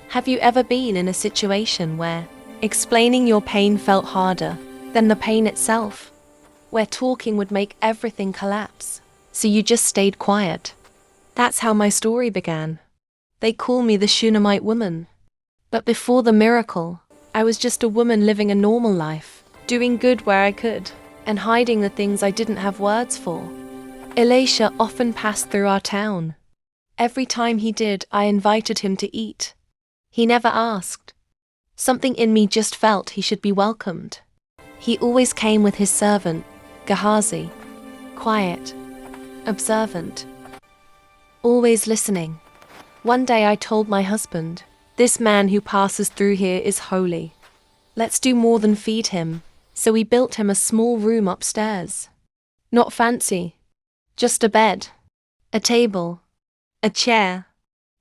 Have you ever been in a situation where explaining your pain felt harder than the pain itself? Where talking would make everything collapse, so you just stayed quiet? That's how my story began. They call me the Shunammite woman. But before the miracle, I was just a woman living a normal life, doing good where I could, and hiding the things I didn't have words for. Elisha often passed through our town. Every time he did, I invited him to eat. He never asked. Something in me just felt he should be welcomed. He always came with his servant, Gehazi. Quiet, observant, always listening. One day I told my husband, "This man who passes through here is holy. Let's do more than feed him." So we built him a small room upstairs. Not fancy, just a bed, a table, a chair,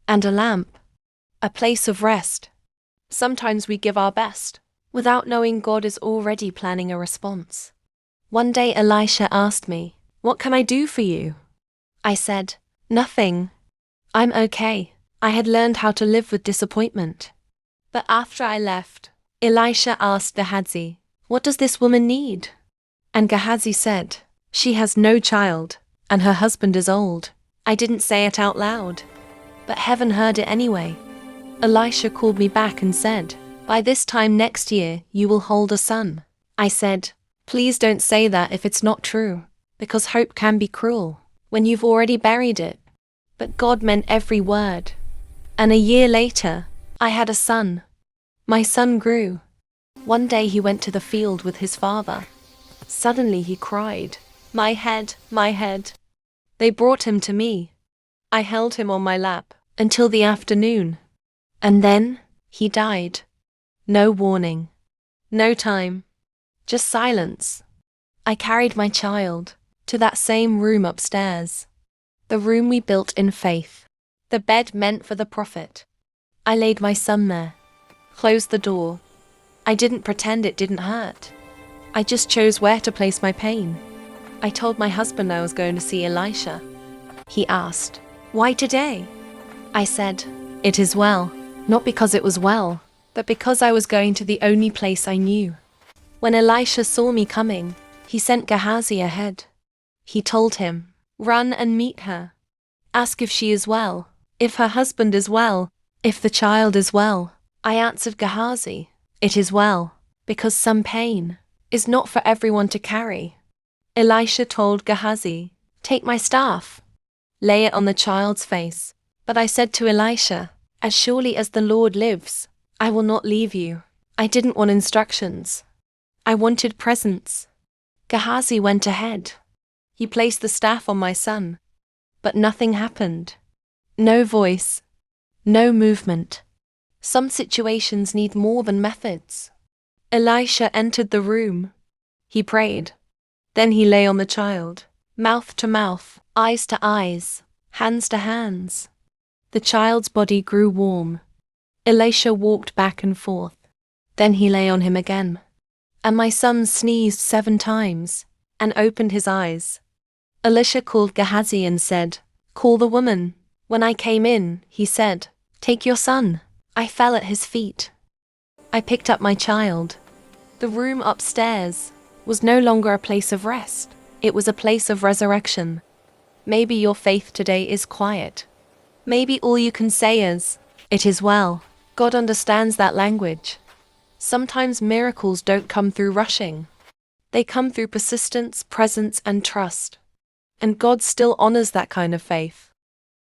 and a lamp. A place of rest. Sometimes we give our best, without knowing God is already planning a response. One day Elisha asked me, "What can I do for you?" I said, "Nothing. I'm okay." I had learned how to live with disappointment. But after I left, Elisha asked Gehazi, "What does this woman need?" And Gehazi said, "She has no child, and her husband is old." I didn't say it out loud, but heaven heard it anyway. Elisha called me back and said, "By this time next year, you will hold a son." I said, "Please don't say that if it's not true, because hope can be cruel when you've already buried it." But God meant every word. And a year later, I had a son. My son grew. One day he went to the field with his father. Suddenly he cried, "My head, my head." They brought him to me. I held him on my lap until the afternoon. And then, he died. No warning. No time. Just silence. I carried my child to that same room upstairs. The room we built in faith. The bed meant for the prophet. I laid my son there. Closed the door. I didn't pretend it didn't hurt. I just chose where to place my pain. I told my husband I was going to see Elisha. He asked, "Why today?" I said, "It is well." Not because it was well, but because I was going to the only place I knew. When Elisha saw me coming, he sent Gehazi ahead. He told him, "Run and meet her. Ask if she is well, if her husband is well, if the child is well." I answered Gehazi, "It is well, because some pain is not for everyone to carry." Elisha told Gehazi, "Take my staff, lay it on the child's face." But I said to Elisha, "As surely as the Lord lives, I will not leave you." I didn't want instructions. I wanted presence. Gehazi went ahead. He placed the staff on my son. But nothing happened. No voice. No movement. Some situations need more than methods. Elisha entered the room. He prayed. Then he lay on the child, mouth to mouth, eyes to eyes, hands to hands. The child's body grew warm. Elisha walked back and forth. Then he lay on him again. And my son sneezed 7 times and opened his eyes. Elisha called Gehazi and said, "Call the woman." When I came in, he said, "Take your son." I fell at his feet. I picked up my child. The room upstairs was no longer a place of rest. It was a place of resurrection. Maybe your faith today is quiet. Maybe all you can say is, "It is well." God understands that language. Sometimes miracles don't come through rushing. They come through persistence, presence, and trust. And God still honors that kind of faith.